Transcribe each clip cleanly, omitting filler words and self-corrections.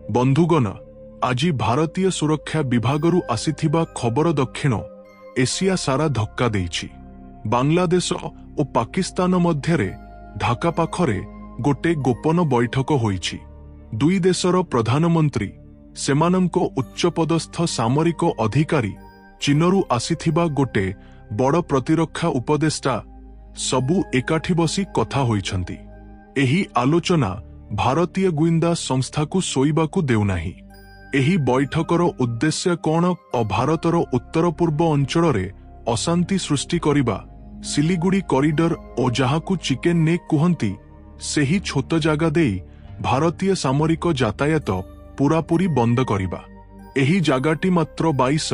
बंधुगण आज भारतीय सुरक्षा विभागरू आसीथिबा खबर दक्षिण एशिया सारा धक्का देइछि। बांग्लादेश और पाकिस्तान मध्यरे ढाका पाखरे गोटे गोपन बैठक होइछि। दुई देशर प्रधानमंत्री सेमानंको उच्चपदस्थ सामरिक अधिकारी चीनरू आसीथिबा गोटे बड़ प्रतिरक्षा उपदेष्टा सबू एकाठी बसी कथा होइछंती। एही आलोचना भारतीय गुइंदा संस्था को सोइबाकू देउनाही। एही बैठकर उद्देश्य कौन और भारतर उत्तर पूर्व अंचल रे अशांति सृष्टि करिबा, सिलीगुड़ी कॉरिडोर और जहाकू चिकेन नेक कहती सेही छोट जागा देई भारतीय सामरिक यातायात पूरापूरी बंद करिबा। एही जागाटी मात्र 22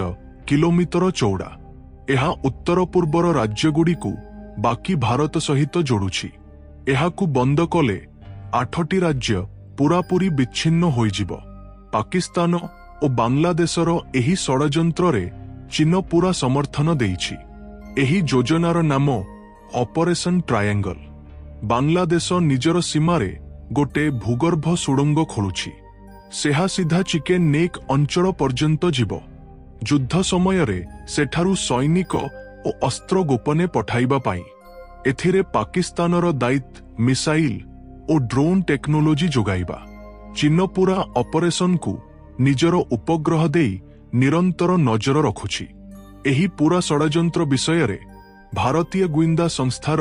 किलोमीटर चौड़ा। एहा उत्तर पूर्वर राज्यगुड़िकू बाकी भारत सहित जोड़ुछि। एहाकू बंद कले 8टी राज्य पूरापूरी विच्छिन्न होइजिबो। पाकिस्तान और बांग्लादेशर एही षड़यंत्र रे चीन पूरा समर्थन देइछि। एही योजनार नाम ऑपरेशन ट्रायंगल। बांग्लादेश निजर सीमारे गोटे भूगर्भ सुड़ंग खोलुछि। सेहा सीधा चिकेन नेक अंचल पर्यंत जीव। युद्ध समय रे सेठारू सैनिक और अस्त्र गोपने पठाइबा पाई। एथिरे पाकिस्तानर दायित्व मिसाइल और ड्रोन टेक्नोलोजी जोगाइबा। चीन पूरा ऑपरेशन को निजर उपग्रह देई निरंतर नजर रखुछि। एही पूरा षड़यंत्र विषय रे भारतीय गुइंदा संस्थार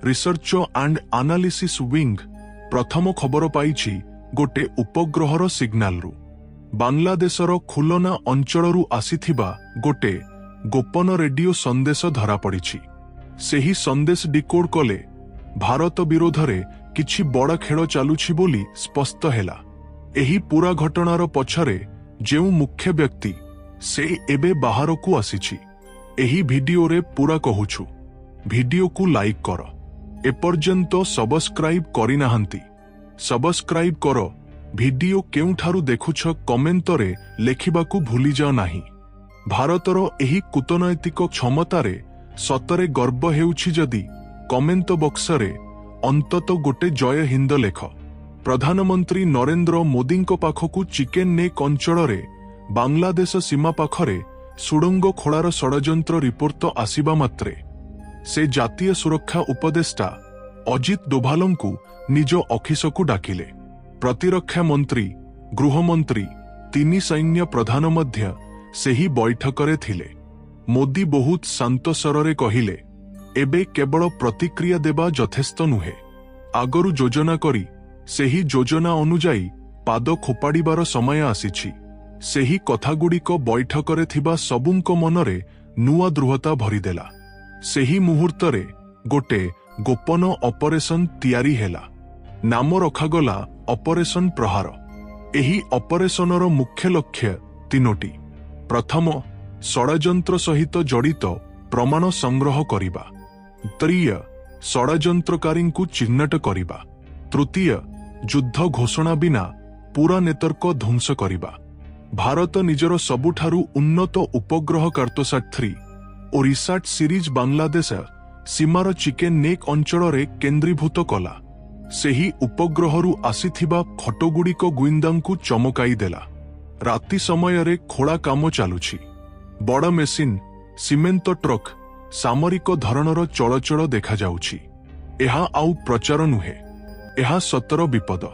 रिसर्च एंड एनालिसिस विंग प्रथम खबर पाइछि गोटे उपग्रहर सिग्नालरू। बांग्लादेशर खुलना अंचलरू आसीथिबा गोटे गोपन रेडियो संदेश धरा पड़िछि। सेही संदेश डिकोड कले भारत विरोधरे किछि बड़ खेल चालुछि बोली स्पष्ट हेला। एही पूरा घटनार पछरे जेउ मुख्य व्यक्ति से एबे बाहर को आसीछि। एही वीडियो रे पूरा कहूछु। वीडियो को लाइक कर। एपर्यंत सब्सक्राइब करि नाहंती सब्सक्राइब कर। वीडियो केउठारू देखुछ कमेंट रे लेखिबाकू भूली जाओ नाही। भारतर एही कूटनैतिक क्षमतारे सतरे गर्व हेउछि जदि कमेंट बक्स रे अंतत गोटे जय हिंद लेख। प्रधानमंत्री नरेंद्र मोदींको पाखकू चिकेन नेक अंचल रे बांग्लादेश सीमा पाखरे सुड़ंग खोलार षड़यंत्र रिपोर्ट आसिबा मात्रे से जातीय सुरक्षा उपदेष्टा अजित डोभालंकू निज अफिसकू डाकिले। प्रतिरक्षा मंत्री, गृहमंत्री, तीनी सैन्य प्रधान मध्य सेही बैठकरे थिले। मोदी बहुत शांत स्वरे कहिले, एबे केवल प्रतिक्रिया देबा यथेष्ट नुहे। आगरू योजना करी सेही योजना अनुजाई पाद खोपाड़ीबार समय आसीछि। सेही कथागुड़िक बैठकरे थिबा सबुंको मनरे नुआ दृढ़ता भरिदेला। सेही मुहूर्तरे गोटे गोपन ऑपरेशन तैयारी हेला। नाम रखागला ऑपरेशन प्रहार। एही ऑपरेशनर मुख्य लक्ष्य तीनोटी। प्रथम, षड़यंत्र सहित जड़ित प्रमाण संग्रह करिबा। द्वितीय, षड़यंत्रकारी को चिह्नट करिबा। तृतीय, युद्ध घोषणा बिना पूरा नेतर्क ध्वंस करिबा। भारत निजर सबुठारू उन्नत उपग्रह कार्टोसाट 3 और रिसार्ट सीरीज बांग्लादेश सीमार चिकेन नेक अंचल रे केंद्रीभूत कला। सेही उपग्रहरू आसीथिबा फटोगुड़िक गुइंदांकू चमकाई देला। राति समय रे खोला काम चालुछि। बड़ मेसिन, सीमेंट ट्रक, सामरिक धरणर चलचल देखा जाउछि। एहा आउ प्रचार नुहे, एहा सतर विपद।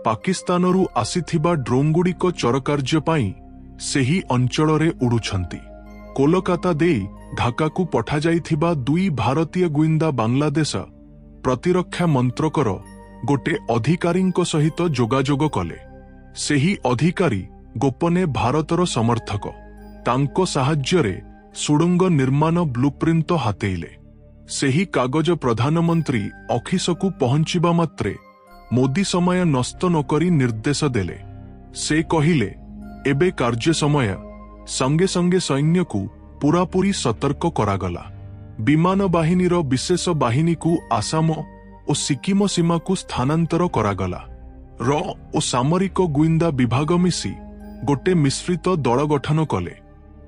पाकिस्तानरू आसीथिबा ड्रोनगुड़िक चरकार्य पाई सेही अंचल रे उड़ुछंती। कोलकाता देई ढाकाकू पठा जाइथिबा दुई भारतीय गुइंदा बांग्लादेश प्रतिरक्षा मंत्रकर गोटे अधिकारींको सहित जोगाजोग कले। सेही अधिकारी गोपने भारतर समर्थक। तांको साहाज्यरे सुड़ंग निर्माण ब्लूप्रिंट हातेइले। सेही कागज प्रधानमंत्री अफिसकू पहुंचिबा मात्रे मोदी समय नष्ट नकरी निर्देश देले। से कहिले, एबे कार्य समय संगे संगे सैन्य को पूरापूरी सतर्क करागला। विमान बाहिनीर विशेष बाहिनी को आसाम और सिक्किम सीमा को स्थानांतर करागला। और सामरिक गुइंदा विभाग मिसी गोटे मिश्रित दल गठन कले।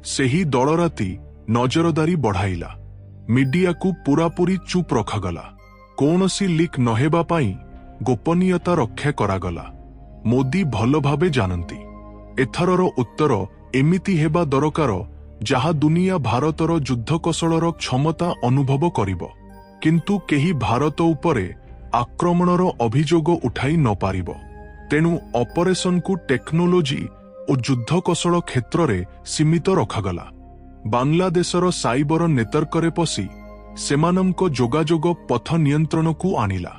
सेही दल राति नजरदारी बढ़ाइला। मीडिया को पूरापूरी चुप रखागला। कौनसी लीक नहेबा पाई गोपनीयता रक्षा करागला। मोदी भल भावे जानती ଏଥରର ଉତ୍ତର ଏମିତି ହେବା ଦରକାର ଯାହା ଦୁନିଆ ଭାରତର ଯୁଦ୍ଧକୌଶଳର କ୍ଷମତା ଅନୁଭବ କରିବ, କିନ୍ତୁ କେହି ଭାରତ ଉପରେ ଆକ୍ରମଣର ଅଭିଯୋଗ ଉଠାଇ ନ ପାରିବ। ତେଣୁ ଅପରେସନକୁ ଟେକ୍ନୋଲୋଜି ଓ ଯୁଦ୍ଧକୌଶଳ କ୍ଷେତ୍ରରେ ସୀମିତ ରଖାଗଲା। ବାଂଲାଦେଶର ସାଇବର ନେଟୱାର୍କରେ ପଶି ସେମାନଙ୍କ ଯୋଗାଯୋଗ ପଥ ନିୟନ୍ତ୍ରଣକୁ ଆଣିଲା।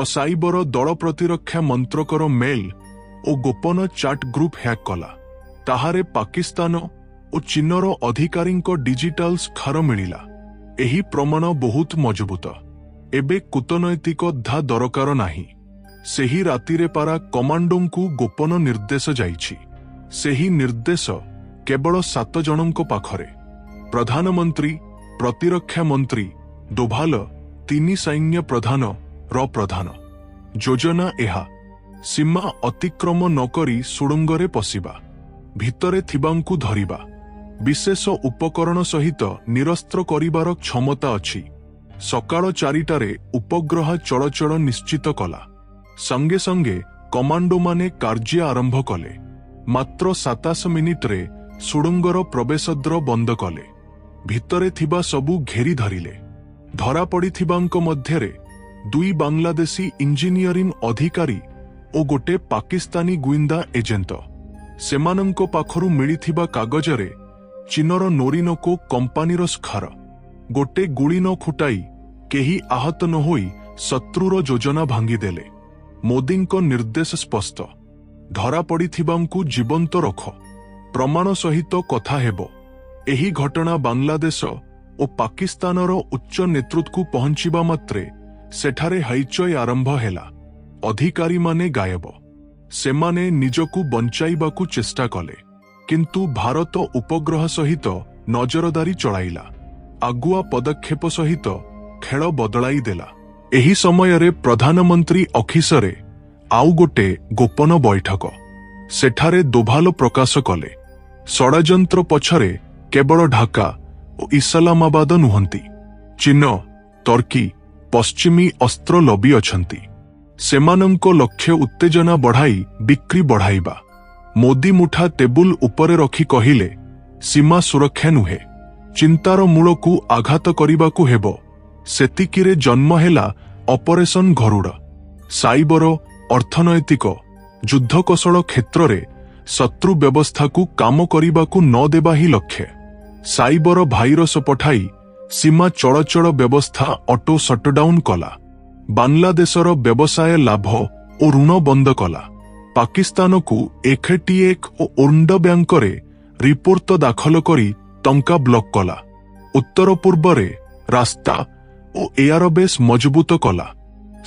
ସାଇବର ଦଳ ପ୍ରତିରକ୍ଷା ମନ୍ତ୍ରକର ମେଲ୍ ଓ ଗୋପନ ଚାଟ୍ ଗ୍ରୁପ ହ୍ୟାକ୍ କଲା। ତାହାରେ ପାକିସ୍ତାନ ଓ ଚୀନର ଅଧିକାରୀଙ୍କ ଡିଜିଟାଲ ସ୍କାର ମିଳିଲା। ଏହି ପ୍ରମାଣ ବହୁତ ମଜବୁତ। ଏବେ କୂଟନୈତିକ ଧା ଦରକାର ନାହିଁ। ସେହି ରାତିରେ ପାରା କମାଣ୍ଡୋଙ୍କୁ ଗୋପନ ନିର୍ଦ୍ଦେଶ ଯାଇଛି। ସେହି ନିର୍ଦ୍ଦେଶ କେବଳ 7 ଜଣଙ୍କ ପାଖରେ। ପ୍ରଧାନମନ୍ତ୍ରୀ, ପ୍ରତିରକ୍ଷା ମନ୍ତ୍ରୀ, ଡୋଭାଲ, 3 ସୈନ୍ୟ ପ୍ରଧାନ ର ପ୍ରଧାନ। ଯୋଜନା ଏହା, ସୀମା ଅତିକ୍ରମ ନ କରି ସୁଡ଼ଙ୍ଗରେ ପଶିବା, ଭିତରେ ଥିବାଙ୍କୁ ଧରିବା, ବିଶେଷ ଉପକରଣ ସହିତ ନିରସ୍ତ୍ର କରିବାର କ୍ଷମତା ଅଛି। ସକାଳ 4ଟାରେ ଉପଗ୍ରହ ଚଳଚଳ ନିଶ୍ଚିତ କଲା। ସଙ୍ଗେ ସଙ୍ଗେ କମାଣ୍ଡୋମାନେ କାର୍ଯ୍ୟ ଆରମ୍ଭ କଲେ। ମାତ୍ର 27 ମିନିଟରେ ସୁଡ଼ଙ୍ଗର ପ୍ରବେଶଦ୍ୱାର ବନ୍ଦ କଲେ। ଭିତରେ ଥିବା ସବୁ ଘେରି ଧରିଲେ। ଧରାପଡ଼ିଥିବାଙ୍କ ମଧ୍ୟରେ 2 ବାଂଲାଦେଶୀ ଇଞ୍ଜିନିୟରିଂ ଅଧିକାରୀ ଓ ଗୋଟେ ପାକିସ୍ତାନୀ ଗୁଇନ୍ଦା ଏଜେଣ୍ଟ। ସେମାନଙ୍କ ପାଖରୁ ମିଳିଥିବା କାଗଜରେ ଚୀନର ନୋରିନୋକୋ କମ୍ପାନୀର ସ୍କାର। ଗୋଟେ ଗୁଳି ନ ଫୁଟାଇ କେହି ଆହତ ନ ହୋଇ ଶତ୍ରୁର ଯୋଜନା ଭାଙ୍ଗିଦେଲେ। ମୋଦିଙ୍କ ନିର୍ଦ୍ଦେଶ ସ୍ପଷ୍ଟ, ଧରାପଡ଼ିଥିବାଙ୍କୁ ଜୀବନ୍ତ ରଖ, ପ୍ରମାଣ ସହିତ କଥା ହେବ। ଏହି ଘଟଣା ବାଂଲାଦେଶ ଓ ପାକିସ୍ତାନର ଉଚ୍ଚ ନେତୃତ୍ୱକୁ ପହଞ୍ଚିବା ମାତ୍ରେ ସେଠାରେ ହଇଚଇ ଆରମ୍ଭ ହେଲା। ଅଧିକାରୀମାନେ ଗାୟବ। ସେମାନେ ନିଜକୁ ବଞ୍ଚାଇବାକୁ ଚେଷ୍ଟା କଲେ, କିନ୍ତୁ ଭାରତ ଉପଗ୍ରହ ସହିତ ନଜରଦାରୀ ଚଳାଇଲା। ଆଗୁଆ ପଦକ୍ଷେପ ସହିତ ଖେଳ ବଦଳାଇ ଦେଲା। ଏହି ସମୟରେ ପ୍ରଧାନମନ୍ତ୍ରୀ ଅଫିସରେ ଆଉ ଗୋଟେ ଗୋପନ ବୈଠକ। ସେଠାରେ ଦୋଭାଲ ପ୍ରକାଶ କଲେ, ଷଡ଼ଯନ୍ତ୍ର ପଛରେ କେବଳ ଢାକା ଓ ଇସଲାମାବାଦ ନୁହନ୍ତି, ଚୀନ, ତର୍କୀ, ପଶ୍ଚିମୀ ଅସ୍ତ୍ର ଲବି ଅଛନ୍ତି। ସେମାନଙ୍କ ଲକ୍ଷ୍ୟ ଉତ୍ତେଜନା ବଢ଼ାଇ ବିକ୍ରି ବଢ଼ାଇବା। ମୋଦି ମୁଠା ଟେବୁଲ ଉପରେ ରଖି କହିଲେ, ସୀମା ସୁରକ୍ଷା ନୁହେଁ, ଚିନ୍ତାର ମୂଳକୁ ଆଘାତ କରିବାକୁ ହେବ। ସେତିକିରେ ଜନ୍ମ ହେଲା ଅପରେସନ ଗରୁଡ଼। ସାଇବର, ଅର୍ଥନୈତିକ, ଯୁଦ୍ଧକୌଶଳ କ୍ଷେତ୍ରରେ ଶତ୍ରୁ ବ୍ୟବସ୍ଥାକୁ କାମ କରିବାକୁ ନ ଦେବା ହିଁ ଲକ୍ଷ୍ୟ। ସାଇବର ଭାଇରସ ପଠାଇ ସୀମା ଚଳଚଳ ବ୍ୟବସ୍ଥା ଅଟୋ ସଟଡାଉନ କଲା। ବାଂଲାଦେଶର ବ୍ୟବସାୟ ଲାଭ ଓ ଋଣ ବନ୍ଦ କଲା। ପାକିସ୍ତାନକୁ ଏଫଏଟିଏଫ୍ ଓ ଓର୍ଣ୍ଣ ବ୍ୟାଙ୍କରେ ରିପୋର୍ଟ ଦାଖଲ କରି ଟଙ୍କା ବ୍ଲକ କଲା। ଉତ୍ତର ପୂର୍ବରେ ରାସ୍ତା ଓ ଏୟାରବେସ୍ ମଜବୁତ କଲା।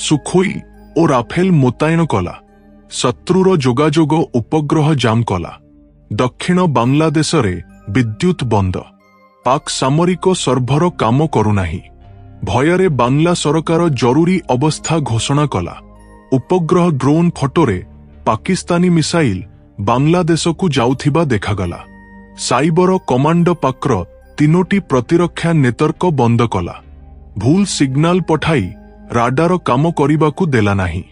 ସୁଖୋଇ ଓ ରାଫେଲ ମୋତାୟନ କଲା। ଶତ୍ରୁର ଯୋଗାଯୋଗ ଉପଗ୍ରହ ଜାମ୍ କଲା। ଦକ୍ଷିଣ ବାଂଲାଦେଶରେ ବିଦ୍ୟୁତ ବନ୍ଦ। ପାକ୍ ସାମରିକ ସର୍ଭର କାମ କରୁନାହିଁ। ଭୟରେ ବାଂଲା ସରକାର ଜରୁରୀ ଅବସ୍ଥା ଘୋଷଣା କଲା। ଉପଗ୍ରହ ଡ୍ରୋନ୍ ଫଟୋରେ ପାକିସ୍ତାନୀ ମିସାଇଲ ବାଂଲାଦେଶକୁ ଯାଉଥିବା ଦେଖାଗଲା। ସାଇବର କମାଣ୍ଡ ପାକ୍ର 3ଟି ପ୍ରତିରକ୍ଷା ନେଟୱାର୍କ ବନ୍ଦ କଲା। ଭୁଲ ସିଗ୍ନାଲ ପଠାଇ ରାଡାର କାମ କରିବାକୁ ଦେଲା ନାହିଁ।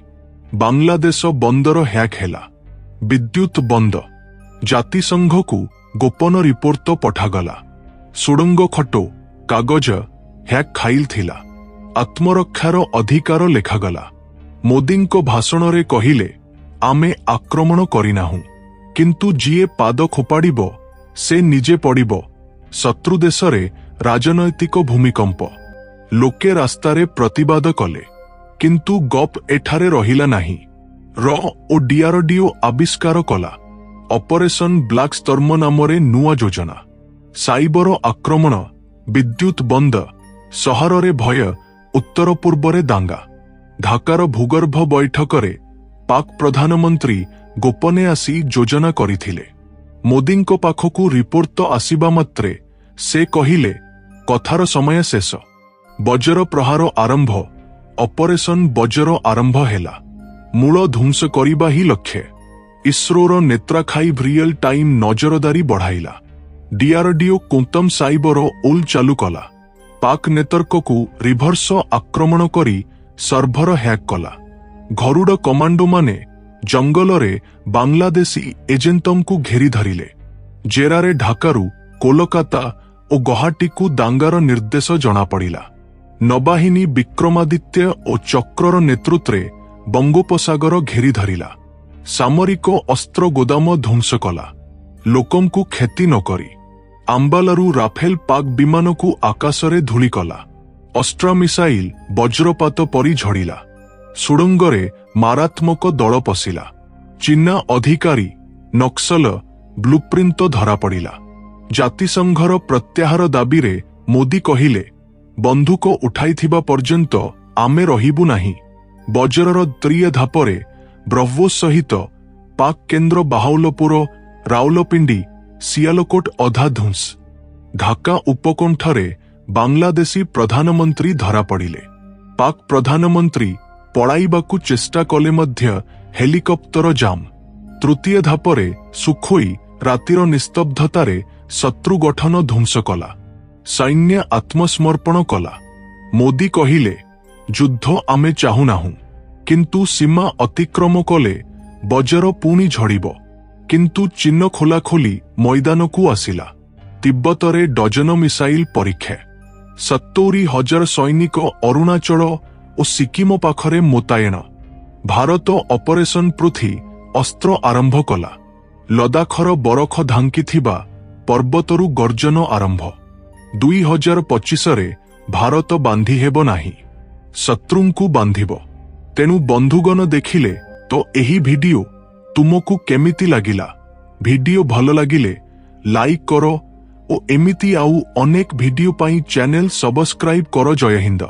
ବାଂଲାଦେଶ ବନ୍ଦର ହ୍ୟାକ୍ ହେଲା। ବିଦ୍ୟୁତ ବନ୍ଦ। ଜାତିସଂଘକୁ ଗୋପନ ରିପୋର୍ଟ ପଠାଗଲା। ସୁଡ଼ଙ୍ଗ ଖଟୋ, କାଗଜ ହ୍ୟାକ୍ ଖାଇଲ ଥିଲା। ଆତ୍ମରକ୍ଷାର ଅଧିକାର ଲେଖାଗଲା। ମୋଦିଙ୍କ ଭାଷଣରେ କହିଲେ, ଆମେ ଆକ୍ରମଣ କରିନାହୁଁ, କିନ୍ତୁ ଯିଏ ପାଦ ଖୋପାଡ଼ିବ ସେ ନିଜେ ପଡ଼ିବ। ଶତ୍ରୁ ଦେଶରେ ରାଜନୈତିକ ଭୂମିକମ୍ପ। ଲୋକେ ରାସ୍ତାରେ ପ୍ରତିବାଦ କଲେ, କିନ୍ତୁ ଗପ୍ ଏଠାରେ ରହିଲା ନାହିଁ। ଓ ଡିଆରଡିଓ ଆବିଷ୍କାର କଲା ଅପରେସନ ବ୍ଲାକ୍ ଷ୍ଟର୍ମ ନାମରେ ନୂଆ ଯୋଜନା। ସାଇବର ଆକ୍ରମଣ, ବିଦ୍ୟୁତ ବନ୍ଦ, ସହରରେ ଭୟ, ଉତ୍ତର ପୂର୍ବରେ ଦାଙ୍ଗା। ଢାକାର ଭୂଗର୍ଭ ବୈଠକରେ ପାକ୍ ପ୍ରଧାନମନ୍ତ୍ରୀ ଗୋପନେ ଆସି ଯୋଜନା କରିଥିଲେ। ମୋଦିଙ୍କ ପାଖକୁ ରିପୋର୍ଟ ଆସିବା ମାତ୍ରେ ସେ କହିଲେ, କଥାର ସମୟ ଶେଷ। ବଜ୍ର ପ୍ରହାର ଆରମ୍ଭ। ଅପରେସନ ବଜ୍ର ଆରମ୍ଭ ହେଲା। ମୂଳ ଧ୍ୱଂସ କରିବା ହିଁ ଲକ୍ଷ୍ୟ। ଇସ୍ରୋର ନେତ୍ରାଖାଇ ରିଏଲ ଟାଇମ ନଜରଦାରୀ ବଢ଼ାଇଲା। ଡିଆରଡିଓ କୁନ୍ତମ ସାଇବର ଓଲ୍ ଚାଲୁ କଲା। ପାକ୍ ନେତର୍କକୁ ରିଭର୍ସ ଆକ୍ରମଣ କରି ସର୍ଭର ହ୍ୟାକ୍ କଲା। ଘରୁଡ଼ କମାଣ୍ଡୋମାନେ ଜଙ୍ଗଲରେ ବାଂଲାଦେଶୀ ଏଜେଣ୍ଟଙ୍କୁ ଘେରି ଧରିଲେ। ଜେରାରେ ଢାକାରୁ କୋଲକାତା ଓ ଗୌହାଟୀକୁ ଦାଙ୍ଗାର ନିର୍ଦ୍ଦେଶ ଜଣାପଡ଼ିଲା। ନୌବାହିନୀ ବିକ୍ରମାଦିତ୍ୟ ଓ ଚକ୍ରର ନେତୃତ୍ୱରେ ବଙ୍ଗୋପସାଗର ଘେରି ଧରିଲା। ସାମରିକ ଅସ୍ତ୍ର ଗୋଦାମ ଧ୍ୱଂସ କଲା। ଲୋକଙ୍କୁ କ୍ଷତି ନ କରି ଆମ୍ବାଲାରୁ ରାଫେଲ ପାକ୍ ବିମାନକୁ ଆକାଶରେ ଧୂଳି କଲା। ଅସ୍ତ୍ର ମିସାଇଲ ବଜ୍ରପାତ ପରି ଝଡ଼ିଲା। ସୁଡ଼ଙ୍ଗରେ ମାରାତ୍ମକ ଦଳ ପଶିଲା। ଚୀନା ଅଧିକାରୀ ନକ୍ସଲ ବ୍ଲୁପ୍ରିଣ୍ଟ ଧରାପଡ଼ିଲା। ଜାତିସଂଘର ପ୍ରତ୍ୟାହାର ଦାବିରେ ମୋଦି କହିଲେ, ବନ୍ଧୁକ ଉଠାଇଥିବା ପର୍ଯ୍ୟନ୍ତ ଆମେ ରହିବୁ ନାହିଁ। ବଜ୍ରର ତ୍ରିଏଧାପରେ ବ୍ରହ୍ମୋସ୍ ସହିତ ପାକ୍ କେନ୍ଦ୍ର ବାହାଉଲପୁର, ରାଉଲପିଣ୍ଡି, ସିଆଲକୋଟ ଅଧା ଧ୍ୱଂସ। ଢାକା ଉପକଣ୍ଠରେ ବାଂଲାଦେଶୀ ପ୍ରଧାନମନ୍ତ୍ରୀ ଧରାପଡ଼ିଲେ। ପାକ୍ ପ୍ରଧାନମନ୍ତ୍ରୀ ପଳାଇବାକୁ ଚେଷ୍ଟା କଲେ ମଧ୍ୟ ହେଲିକପ୍ଟର ଜାମ୍। ତୃତୀୟ ଧାପରେ ସୁଖୋଇ ରାତିର ନିସ୍ତବ୍ଧତାରେ ଶତ୍ରୁ ଗଠନ ଧ୍ୱଂସ କଲା। ସୈନ୍ୟ ଆତ୍ମସମର୍ପଣ କଲା। ମୋଦି କହିଲେ, ଯୁଦ୍ଧ ଆମେ ଚାହୁଁନାହୁଁ, କିନ୍ତୁ ସୀମା ଅତିକ୍ରମ କଲେ ବଜ୍ର ପୁଣି ଝଡ଼ିବ। କିନ୍ତୁ ଚୀନ ଖୋଲାଖୋଲି ମଇଦାନକୁ ଆସିଲା। ତିବ୍ବତରେ ଡଜନ ମିସାଇଲ ପରୀକ୍ଷା। 70,000 ସୈନିକ ଅରୁଣାଚଳ ଓ ସିକିମ ପାଖରେ ମୋତାୟନ। ଭାରତ ଅପରେସନ ପୃଥ୍ୱୀ ଅସ୍ତ୍ର ଆରମ୍ଭ କଲା। ଲଦାଖର ବରଫ ଢାଙ୍କିଥିବା ପର୍ବତରୁ ଗର୍ଜନ ଆରମ୍ଭ। 2025ରେ ଭାରତ ବାନ୍ଧି ହେବ ନାହିଁ, ଶତ୍ରୁଙ୍କୁ ବାନ୍ଧିବ। ତେଣୁ ବନ୍ଧୁଗଣ ଦେଖିଲେ ତ ଏହି ଭିଡିଓ ତୁମକୁ କେମିତି ଲାଗିଲା? ଭିଡିଓ ଭଲ ଲାଗିଲେ ଲାଇକ୍ କର ଓ ଏମିତି ଆଉ ଅନେକ ଭିଡିଓ ପାଇଁ ଚ୍ୟାନେଲ ସବସ୍କ୍ରାଇବ କର। ଜୟ ହିନ୍ଦ।